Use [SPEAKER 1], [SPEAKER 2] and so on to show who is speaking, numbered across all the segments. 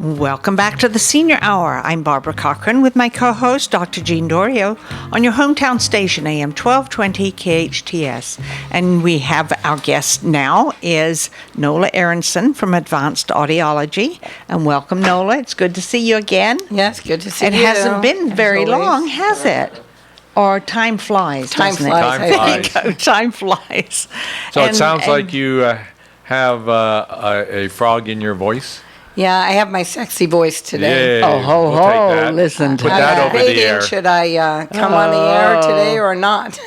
[SPEAKER 1] Welcome back to the Senior Hour. I'm Barbara Cochran with my co-host, Dr. Jean Dorio, on your hometown station, AM 1220 KHTS. And we have our guest now is Nola Aronson from Advanced Audiology. And welcome, Nola. It's good to see you again.
[SPEAKER 2] Yes, good to see you.
[SPEAKER 1] It hasn't been very long, has it? Or time flies, doesn't it?
[SPEAKER 3] Time flies.
[SPEAKER 1] Time flies.
[SPEAKER 3] So it sounds like you have a frog in your voice.
[SPEAKER 2] Yeah, I have my sexy voice today.
[SPEAKER 3] Yay.
[SPEAKER 1] Oh, ho,
[SPEAKER 3] We'll
[SPEAKER 1] ho,
[SPEAKER 3] take that.
[SPEAKER 1] listen to
[SPEAKER 3] Put that over the
[SPEAKER 2] Debating,
[SPEAKER 3] air.
[SPEAKER 2] should I come on the air today or not?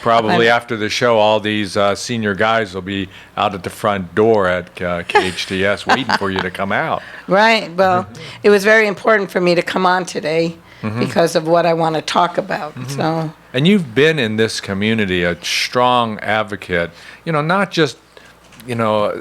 [SPEAKER 3] Probably after the show, all these senior guys will be out at the front door at KHTS waiting for you to come out.
[SPEAKER 2] Right. Well, it was very important for me to come on today because of what I want to talk about. So.
[SPEAKER 3] And you've been in this community a strong advocate, not just,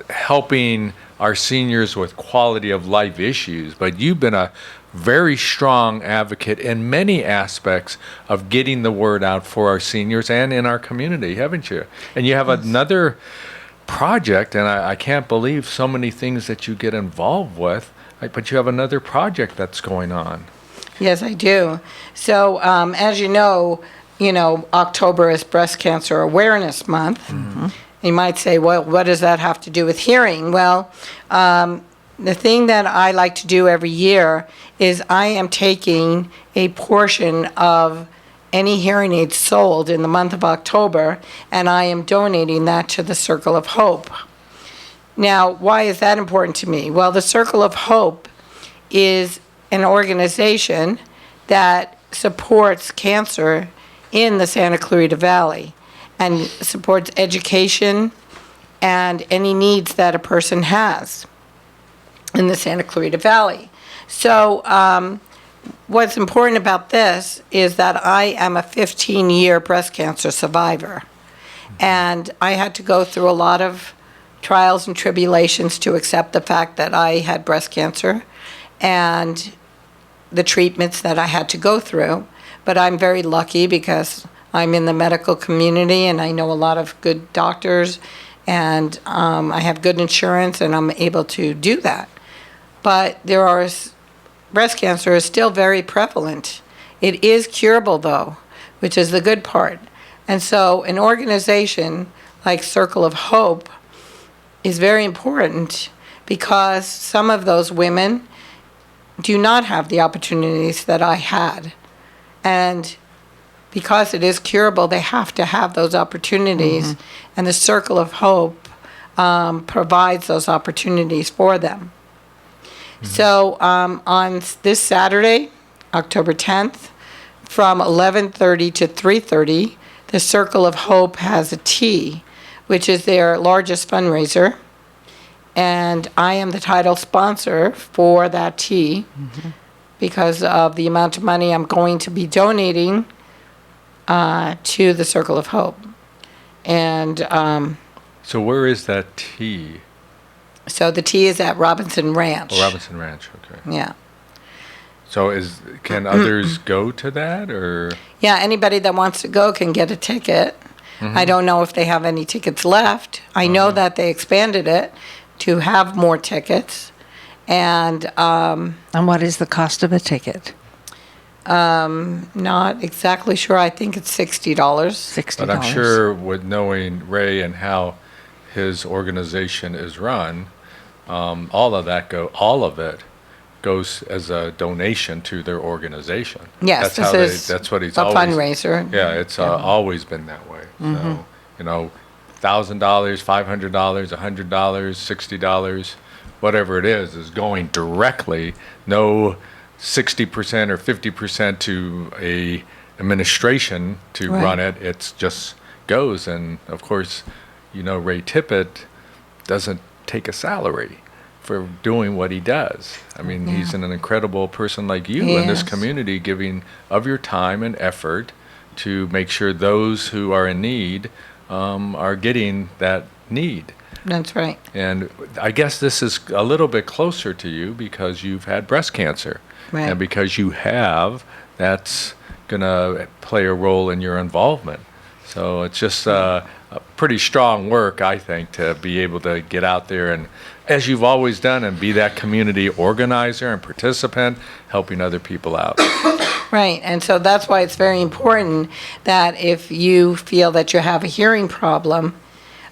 [SPEAKER 3] helping our seniors with quality of life issues, but you've been a very strong advocate in many aspects of getting the word out for our seniors and in our community, haven't you? And you have another project, and I can't believe so many things that you get involved with, but you have another project that's going on.
[SPEAKER 2] Yes, I do. So, as you know, October is Breast Cancer Awareness Month. You might say, well, what does that have to do with hearing? Well, the thing that I like to do every year is I am taking a portion of any hearing aids sold in the month of October, and I am donating that to the Circle of Hope. Now, why is that important to me? Well, the Circle of Hope is an organization that supports cancer in the Santa Clarita Valley and supports education and any needs that a person has in the Santa Clarita Valley. So what's important about this is that I am a 15-year breast cancer survivor. And I had to go through a lot of trials and tribulations to accept the fact that I had breast cancer and the treatments that I had to go through. But I'm very lucky because I'm in the medical community and I know a lot of good doctors and I have good insurance and I'm able to do that. But breast cancer is still very prevalent. It is curable though, which is the good part. And so an organization like Circle of Hope is very important because some of those women do not have the opportunities that I had. And because it is curable, they have to have those opportunities. And the Circle of Hope provides those opportunities for them. So on this Saturday, October 10th, from 11:30 to 3:30, the Circle of Hope has a tea, which is their largest fundraiser. And I am the title sponsor for that tea because of the amount of money I'm going to be donating to the Circle of Hope. And
[SPEAKER 3] So where is that tea?
[SPEAKER 2] so the tea is at Robinson Ranch.
[SPEAKER 3] Oh, Robinson Ranch, okay.
[SPEAKER 2] Yeah.
[SPEAKER 3] So can others go to that, or?
[SPEAKER 2] Yeah, anybody that wants to go can get a ticket. I don't know if they have any tickets left. I know that they expanded it to have more tickets. And
[SPEAKER 1] what is the cost of a ticket?
[SPEAKER 2] not exactly sure. I think it's $60.
[SPEAKER 1] $60.
[SPEAKER 3] But I'm sure with knowing Ray and how his organization is run, all of it goes as a donation to their organization.
[SPEAKER 2] Yes,
[SPEAKER 3] that's what he's
[SPEAKER 2] a
[SPEAKER 3] always,
[SPEAKER 2] fundraiser.
[SPEAKER 3] Yeah, it's always been that way. So, $1,000, $500, $100, $60, whatever it is going directly, no 60% or 50% to a administration to run it. It's just goes. And of course, Ray Tippett doesn't take a salary for doing what he does. I mean, he's an incredible person like you in this community, giving of your time and effort to make sure those who are in need are getting that need.
[SPEAKER 2] That's right.
[SPEAKER 3] And I guess this is a little bit closer to you because you've had breast cancer.
[SPEAKER 2] Right.
[SPEAKER 3] And because you have, that's going to play a role in your involvement. So it's just, pretty strong work, I think, to be able to get out there and, as you've always done, and be that community organizer and participant, helping other people out.
[SPEAKER 2] Right, and so that's why it's very important that if you feel that you have a hearing problem,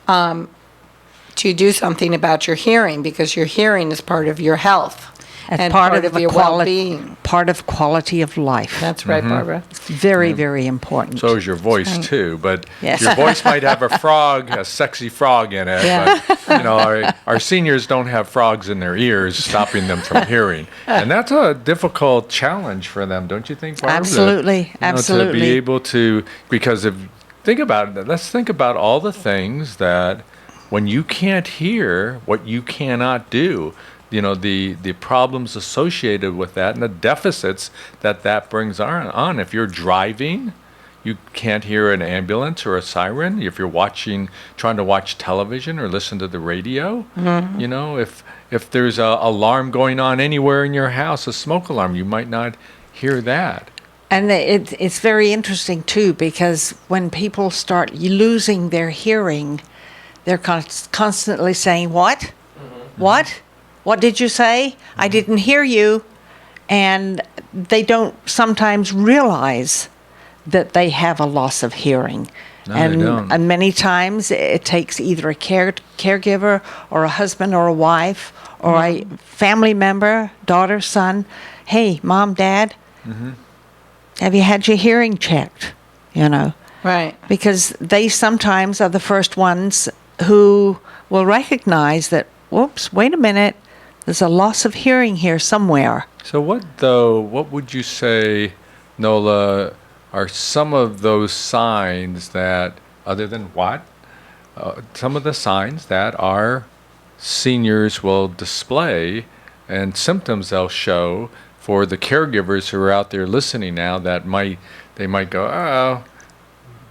[SPEAKER 2] to do something about your hearing, because your hearing is part of your health and part of your well-being.
[SPEAKER 1] Part of quality of life.
[SPEAKER 2] That's right, Barbara.
[SPEAKER 1] Very, very important.
[SPEAKER 3] So is your voice
[SPEAKER 2] Right.
[SPEAKER 3] too, but
[SPEAKER 1] Yes.
[SPEAKER 3] your voice might have a sexy frog in it.
[SPEAKER 2] Yeah.
[SPEAKER 3] But our seniors don't have frogs in their ears, stopping them from hearing, and that's a difficult challenge for them, don't you think, Barbara?
[SPEAKER 1] Absolutely,
[SPEAKER 3] To
[SPEAKER 1] absolutely.
[SPEAKER 3] be able to, because if think about it, let's think about all the things that when you can't hear, what you cannot do. The problems associated with that and the deficits that brings on. If you're driving, you can't hear an ambulance or a siren. If you're trying to watch television or listen to the radio, if there's a alarm going on anywhere in your house, a smoke alarm, you might not hear that.
[SPEAKER 1] And it's very interesting, too, because when people start losing their hearing, they're constantly saying, what? What? What did you say? I didn't hear you. And they don't sometimes realize that they have a loss of hearing.
[SPEAKER 3] No, they don't.
[SPEAKER 1] And many times it takes either a caregiver or a husband or a wife or a family member, daughter, son. Hey, mom, dad, have you had your hearing checked?
[SPEAKER 2] Right.
[SPEAKER 1] Because they sometimes are the first ones who will recognize that, whoops, wait a minute, there's a loss of hearing here somewhere.
[SPEAKER 3] So what would you say, Nola, are some of those signs that, other than what, some of the signs that our seniors will display and symptoms they'll show for the caregivers who are out there listening now that they might go, oh,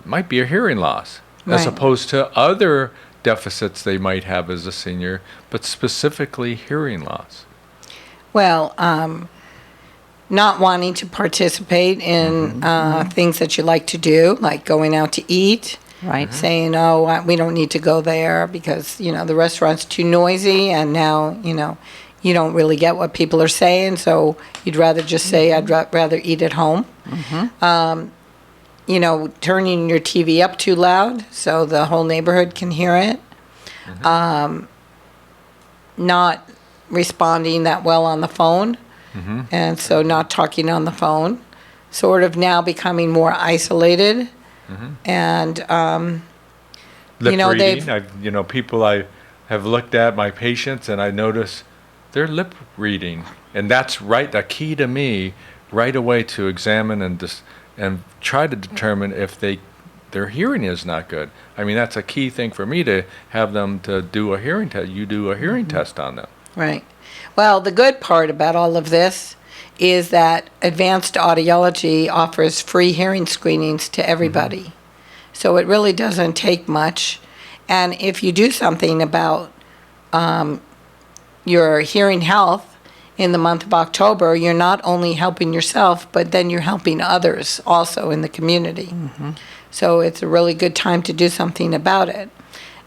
[SPEAKER 3] might be a hearing loss, as
[SPEAKER 2] Right.
[SPEAKER 3] opposed to other deficits they might have as a senior, but specifically hearing loss?
[SPEAKER 2] Well, not wanting to participate in things that you like to do, like going out to eat.
[SPEAKER 1] Right.
[SPEAKER 2] Saying, oh, we don't need to go there because, the restaurant's too noisy, and now, you don't really get what people are saying, so you'd rather just say, I'd rather eat at home. Turning your TV up too loud so the whole neighborhood can hear it. Not responding that well on the phone, and so not talking on the phone. Sort of now becoming more isolated. And,
[SPEAKER 3] Lip
[SPEAKER 2] they've...
[SPEAKER 3] reading. People I have looked at, my patients, and I notice they're lip reading. And that's the key to me right away to examine and try to determine if their hearing is not good. I mean, that's a key thing for me to have them to do a hearing test. You do a hearing test on them.
[SPEAKER 2] Right. Well, the good part about all of this is that Advanced Audiology offers free hearing screenings to everybody. So it really doesn't take much. And if you do something about your hearing health in the month of October, you're not only helping yourself, but then you're helping others also in the community. So it's a really good time to do something about it.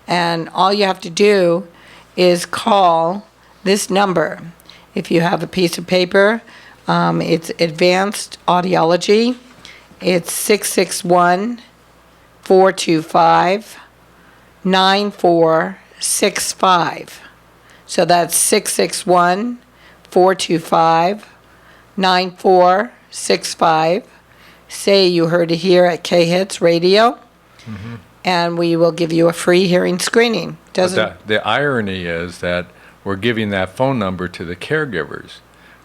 [SPEAKER 2] And all you have to do is call this number. If you have a piece of paper, it's Advanced Audiology. It's 661-425-9465. So that's 661-425-9465. Say you heard it here at KHTS Radio, and we will give you a free hearing screening.
[SPEAKER 3] But the irony is that we're giving that phone number to the caregivers,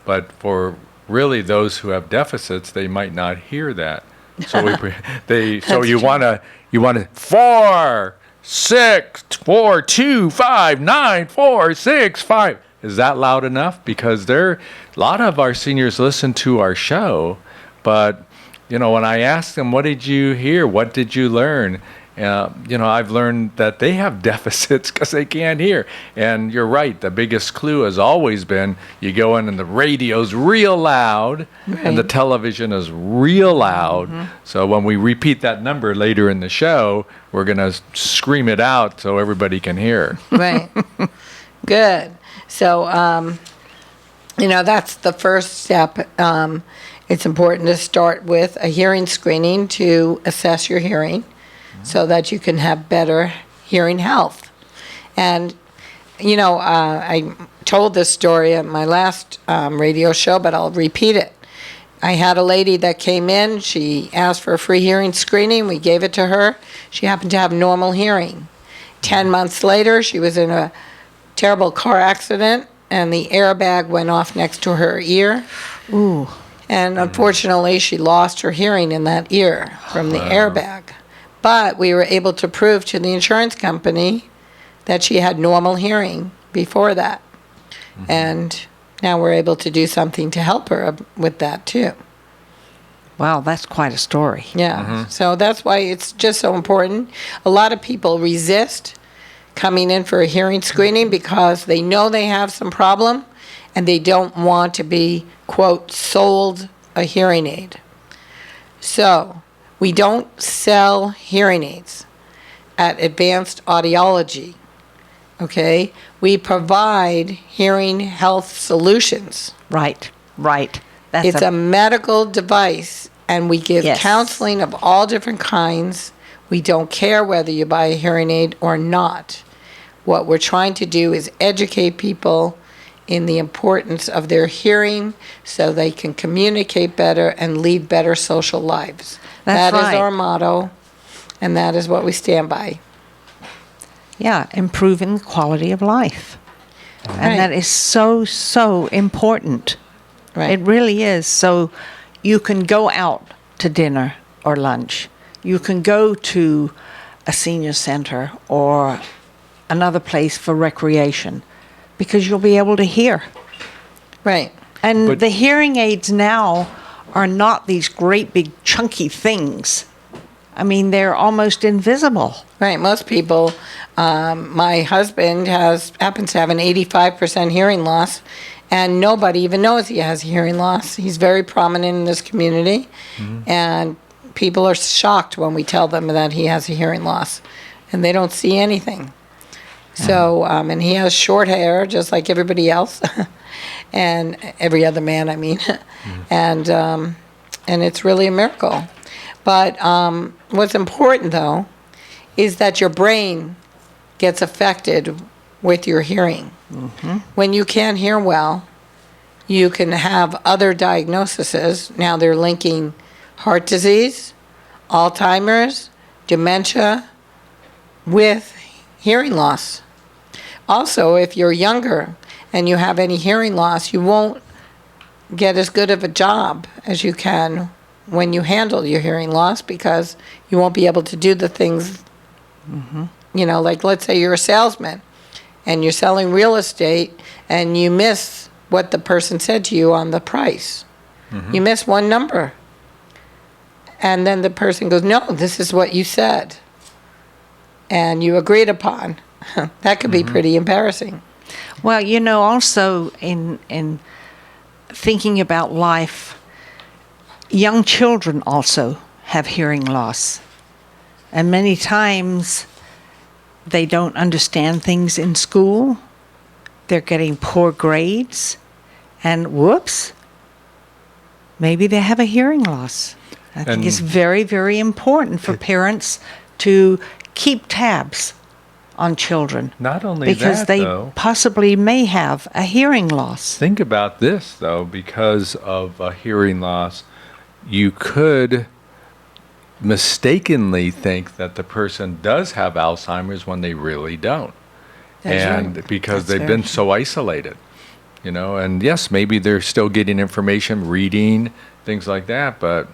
[SPEAKER 3] but for really those who have deficits, they might not hear that. So you want to 4-6-4-2-5-9-4-6-5. Is that loud enough? Because a lot of our seniors listen to our show, but when I ask them, what did you hear? What did you learn? I've learned that they have deficits because they can't hear. And you're right. The biggest clue has always been you go in and the radio's real loud and the television is real loud. So when we repeat that number later in the show, we're going to scream it out so everybody can hear.
[SPEAKER 2] Right. Good. So, that's the first step. It's important to start with a hearing screening to assess your hearing so that you can have better hearing health. And, I told this story at my last radio show, but I'll repeat it. I had a lady that came in. She asked for a free hearing screening. We gave it to her. She happened to have normal hearing. 10 months later, she was in a terrible car accident, and the airbag went off next to her ear.
[SPEAKER 1] Ooh.
[SPEAKER 2] And unfortunately, she lost her hearing in that ear from the airbag. But we were able to prove to the insurance company that she had normal hearing before that. And now we're able to do something to help her with that, too.
[SPEAKER 1] Wow, that's quite a story.
[SPEAKER 2] Yeah. So that's why it's just so important. A lot of people resist coming in for a hearing screening because they know they have some problem and they don't want to be, quote, sold a hearing aid. So we don't sell hearing aids at Advanced Audiology, okay? We provide hearing health solutions.
[SPEAKER 1] Right.
[SPEAKER 2] It's a medical device, and we give counseling of all different kinds. We don't care whether you buy a hearing aid or not. What we're trying to do is educate people in the importance of their hearing so they can communicate better and lead better social lives.
[SPEAKER 1] That's
[SPEAKER 2] That is
[SPEAKER 1] right.
[SPEAKER 2] our motto, and that is what we stand by.
[SPEAKER 1] Yeah, improving the quality of life.
[SPEAKER 2] Right.
[SPEAKER 1] And that is so, so important.
[SPEAKER 2] Right.
[SPEAKER 1] It really is. So you can go out to dinner or lunch. You can go to a senior center or another place for recreation because you'll be able to hear.
[SPEAKER 2] Right.
[SPEAKER 1] And
[SPEAKER 3] But-
[SPEAKER 1] the hearing aids now are not these great big chunky things. I mean, they're almost invisible.
[SPEAKER 2] Right. Most people, my husband happens to have an 85% hearing loss, and nobody even knows he has hearing loss. He's very prominent in this community, and people are shocked when we tell them that he has a hearing loss, and they don't see anything. So, and he has short hair, just like everybody else, and every other man, I mean, and it's really a miracle. But what's important, though, is that your brain gets affected with your hearing. When you can't hear well, you can have other diagnoses. Now they're linking heart disease, Alzheimer's, dementia with hearing loss. Also, if you're younger and you have any hearing loss, you won't get as good of a job as you can when you handle your hearing loss because you won't be able to do the things, like let's say you're a salesman and you're selling real estate and you miss what the person said to you on the price. You miss one number. And then the person goes, no, this is what you said. And you agreed upon. That could be pretty embarrassing.
[SPEAKER 1] Well, also in thinking about life, young children also have hearing loss. And many times they don't understand things in school. They're getting poor grades. And whoops, maybe they have a hearing loss. I think it's very, very important for parents to keep tabs on children.
[SPEAKER 3] Not only
[SPEAKER 1] because
[SPEAKER 3] that,
[SPEAKER 1] they
[SPEAKER 3] though,
[SPEAKER 1] possibly may have a hearing loss.
[SPEAKER 3] think about this, though, because of a hearing loss, you could mistakenly think that the person does have Alzheimer's when they really don't.
[SPEAKER 2] That's right.
[SPEAKER 3] Because
[SPEAKER 1] That's
[SPEAKER 3] they've
[SPEAKER 1] very
[SPEAKER 3] been so isolated, and yes, maybe they're still getting information, reading, things like that, but,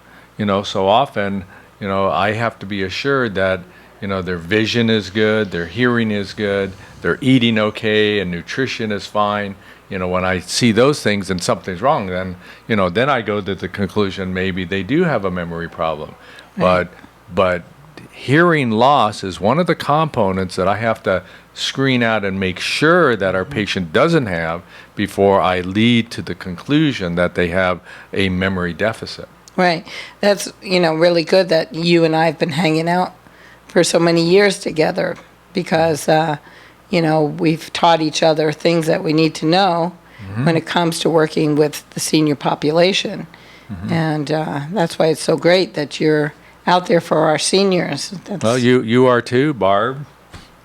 [SPEAKER 3] so often, I have to be assured that, their vision is good, their hearing is good, they're eating okay, and nutrition is fine. When I see those things and something's wrong, then, then I go to the conclusion maybe they do have a memory problem.
[SPEAKER 2] Right.
[SPEAKER 3] But hearing loss is one of the components that I have to screen out and make sure that our patient doesn't have before I lead to the conclusion that they have a memory deficit.
[SPEAKER 2] Right. That's, really good that you and I have been hanging out for so many years together because, we've taught each other things that we need to know when it comes to working with the senior population. And that's why it's so great that you're out there for our seniors.
[SPEAKER 3] Well, you are too, Barb.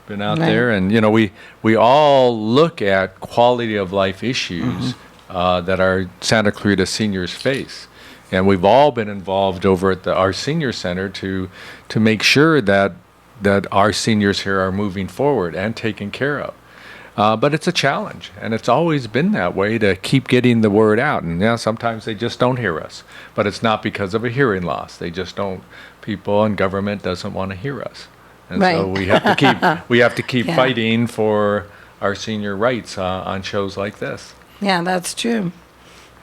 [SPEAKER 3] Been out
[SPEAKER 2] Right.
[SPEAKER 3] there, and we all look at quality of life issues that our Santa Clarita seniors face, and we've all been involved over at our senior center to make sure that our seniors here are moving forward and taken care of. But it's a challenge, and it's always been that way to keep getting the word out. And sometimes they just don't hear us, but it's not because of a hearing loss. They just don't. People and government doesn't want to hear us. And so
[SPEAKER 2] Right.
[SPEAKER 3] we have to keep
[SPEAKER 2] Yeah.
[SPEAKER 3] fighting for our senior rights on shows like this.
[SPEAKER 2] Yeah, that's true.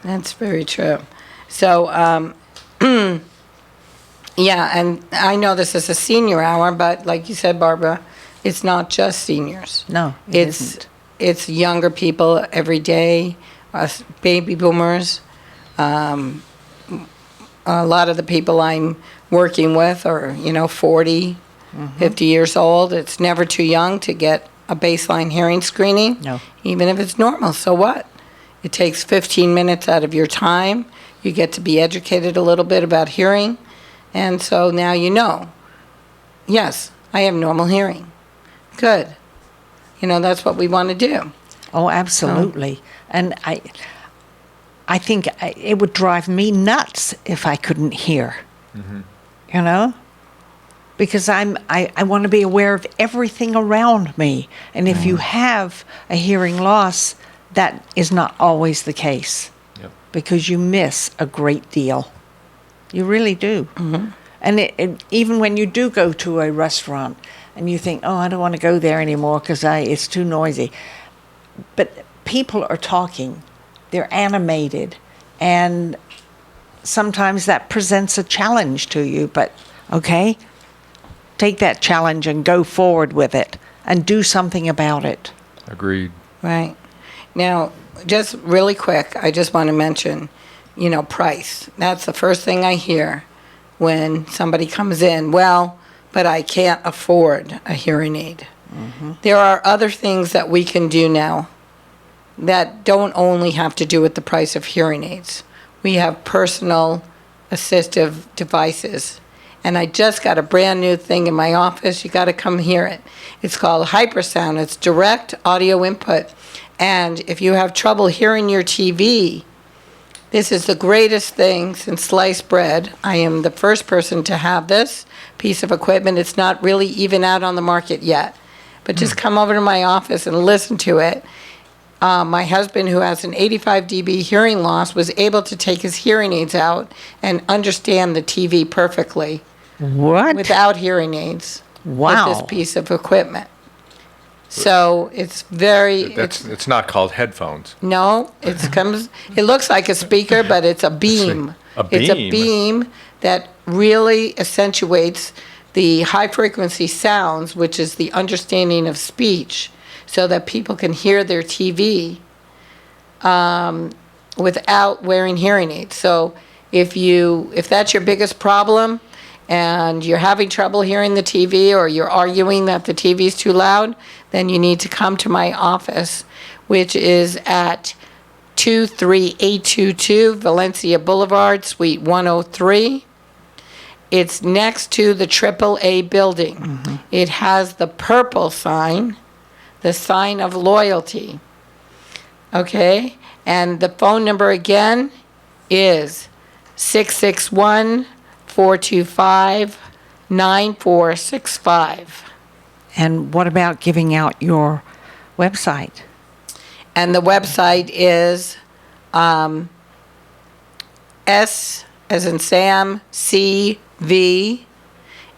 [SPEAKER 2] That's very true. So, yeah, and I know this is a senior hour, but like you said, Barbara, it's not just seniors.
[SPEAKER 1] No,
[SPEAKER 2] It's younger people every day, us baby boomers. A lot of the people I'm working with are, 40, 50 years old. It's never too young to get a baseline hearing screening.
[SPEAKER 1] No.
[SPEAKER 2] Even if it's normal, so what? It takes 15 minutes out of your time. You get to be educated a little bit about hearing. And so now you know, yes, I have normal hearing. Good. That's what we want to do.
[SPEAKER 1] Oh, absolutely. And I think it would drive me nuts if I couldn't hear. Because I want to be aware of everything around me. And if you have a hearing loss, that is not always the case.
[SPEAKER 3] Yep.
[SPEAKER 1] Because you miss a great deal. You really do. And even when you do go to a restaurant and you think, oh, I don't want to go there anymore because it's too noisy. But people are talking. They're animated. And sometimes that presents a challenge to you. But, okay, take that challenge and go forward with it and do something about it.
[SPEAKER 3] Agreed.
[SPEAKER 2] Right. Now, just really quick, I just want to mention, price. That's the first thing I hear when somebody comes in. Well, but I can't afford a hearing aid. There are other things that we can do now that don't only have to do with the price of hearing aids. We have personal assistive devices. And I just got a brand new thing in my office. You got to come hear it. It's called Hypersound. It's direct audio input. And if you have trouble hearing your TV, this is the greatest thing since sliced bread. I am the first person to have this piece of equipment. It's not really even out on the market yet. But just come over to my office and listen to it. My husband, who has an 85 dB hearing loss, was able to take his hearing aids out and understand the TV perfectly.
[SPEAKER 1] What?
[SPEAKER 2] Without hearing aids.
[SPEAKER 1] Wow.
[SPEAKER 2] With this piece of equipment. So it's very...
[SPEAKER 3] It's not called headphones.
[SPEAKER 2] No, it looks like a speaker, but it's a beam.
[SPEAKER 3] A
[SPEAKER 2] It's a
[SPEAKER 3] beam.
[SPEAKER 2] beam that really accentuates the high-frequency sounds, which is the understanding of speech, so that people can hear their TV without wearing hearing aids. So if that's your biggest problem and you're having trouble hearing the TV or you're arguing that the TV is too loud, then you need to come to my office, which is at 23822 Valencia Boulevard, Suite 103. It's next to the AAA building. It has the purple sign, the sign of loyalty. Okay? And the phone number again is 661-425-9465.
[SPEAKER 1] And what about giving out your website?
[SPEAKER 2] And the website is S as in Sam, CV,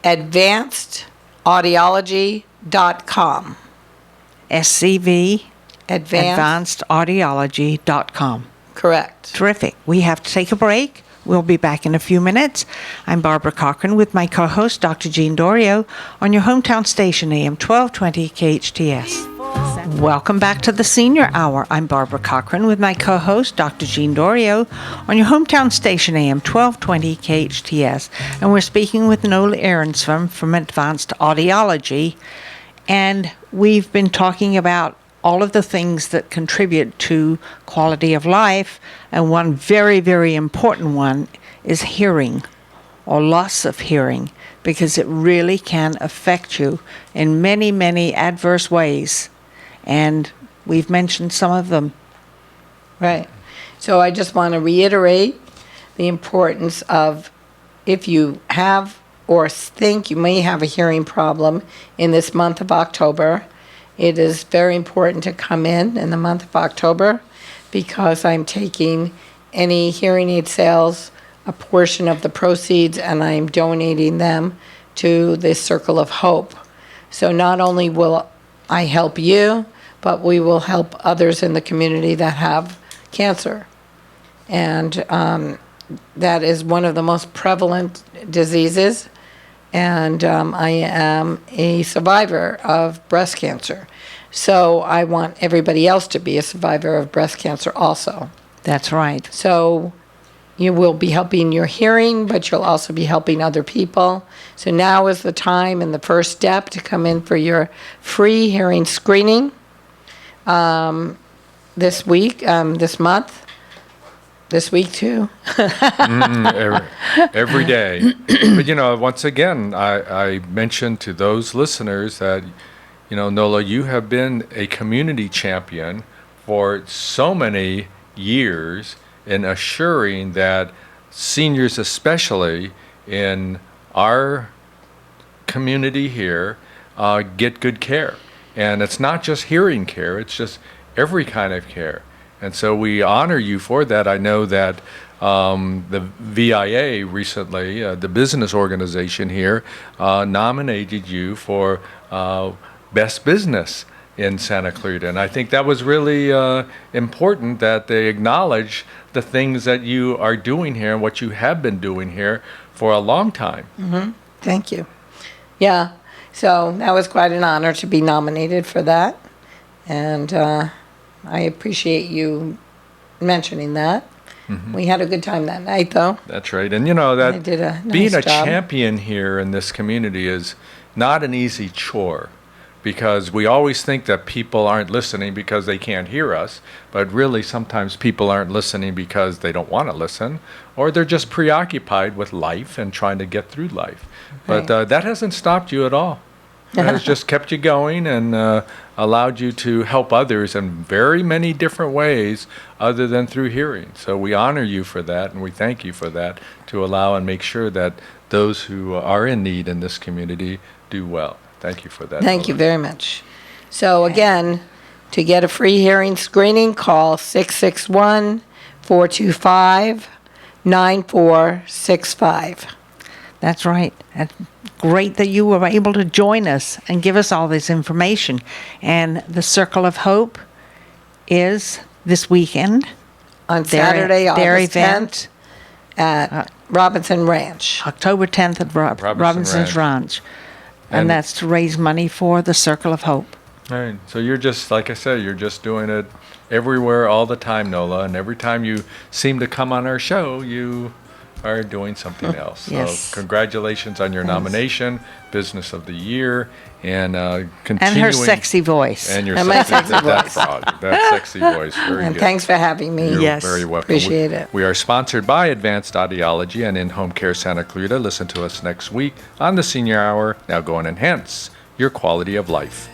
[SPEAKER 2] advancedaudiology.com.
[SPEAKER 1] SCV,
[SPEAKER 2] Advanced,
[SPEAKER 1] advancedaudiology.com.
[SPEAKER 2] correct.
[SPEAKER 1] Terrific. We have to take a break. We'll be back in a few minutes. I'm Barbara Cochran with my co-host, Dr. Jean Dorio, on your hometown station, AM 1220 KHTS. Welcome back to the Senior Hour. I'm Barbara Cochran with my co-host, Dr. Jean Dorio, on your hometown station, AM 1220 KHTS. And we're speaking with Nola Ahrensson from Advanced Audiology. And we've been talking about all of the things that contribute to quality of life. And one very, very important one is hearing or loss of hearing, because it really can affect you in many, many adverse ways. And we've mentioned some of them.
[SPEAKER 2] Right. So I just want to reiterate the importance of, if you have or think you may have a hearing problem in this month of October, it is very important to come in the month of October, because I'm taking any hearing aid sales, a portion of the proceeds, and I'm donating them to the Circle of Hope. So not only will I help you, but we will help others in the community that have cancer. And that is one of the most prevalent diseases. And I am a survivor of breast cancer. So I want everybody else to be a survivor of breast cancer also.
[SPEAKER 1] That's right.
[SPEAKER 2] So you will be helping your hearing, but you'll also be helping other people. So now is the time and the first step to come in for your free hearing screening. This week, this month, this week too.
[SPEAKER 3] every day. But, once again, I mentioned to those listeners that, Nola, you have been a community champion for so many years in assuring that seniors, especially in our community here, get good care. And it's not just hearing care, it's just every kind of care. And so we honor you for that. I know that the VIA recently, the business organization here, nominated you for Best Business in Santa Clarita. And I think that was really important, that they acknowledge the things that you are doing here and what you have been doing here for a long time.
[SPEAKER 2] Mm-hmm. Thank you. Yeah. So that was quite an honor to be nominated for that. And I appreciate you mentioning that. Mm-hmm. We had a good time that night, though.
[SPEAKER 3] That's right. And that
[SPEAKER 2] I did a nice
[SPEAKER 3] being a
[SPEAKER 2] job.
[SPEAKER 3] champion here in this community is not an easy chore, because we always think that people aren't listening because they can't hear us. But really, sometimes people aren't listening because they don't want to listen, or they're just preoccupied with life and trying to get through life.
[SPEAKER 2] Right.
[SPEAKER 3] But that hasn't stopped you at all. It has just kept you going and allowed you to help others in very many different ways other than through hearing. So we honor you for that, and we thank you for that, to allow and make sure that those who are in need in this community do well. Thank you for that.
[SPEAKER 2] Thank you very much. So again, to get a free hearing screening, call 661-425-9465.
[SPEAKER 1] That's right. That's great that you were able to join us and give us all this information. And the Circle of Hope is this weekend.
[SPEAKER 2] On Saturday,
[SPEAKER 1] their
[SPEAKER 2] August
[SPEAKER 1] event
[SPEAKER 2] 10th at Robinson Ranch.
[SPEAKER 1] October 10th at Robinson's Ranch. And that's to raise money for the Circle of Hope.
[SPEAKER 3] All right. So you're just, like I said, you're just doing it everywhere all the time, Nola. And every time you seem to come on our show, you are doing something else.
[SPEAKER 1] Yes.
[SPEAKER 3] So congratulations on your nomination, Business of the Year, and continuing.
[SPEAKER 1] And her sexy voice.
[SPEAKER 3] And your
[SPEAKER 2] And my
[SPEAKER 3] sexy,
[SPEAKER 2] sexy
[SPEAKER 3] that
[SPEAKER 2] voice.
[SPEAKER 3] frog, that sexy voice. Very
[SPEAKER 2] And
[SPEAKER 3] good.
[SPEAKER 2] thanks for having me.
[SPEAKER 3] You're
[SPEAKER 1] Yes.
[SPEAKER 3] very welcome.
[SPEAKER 2] Appreciate it.
[SPEAKER 3] We are sponsored by Advanced Audiology and In-Home Care Santa Clarita. Listen to us next week on the Senior Hour. Now go and enhance your quality of life.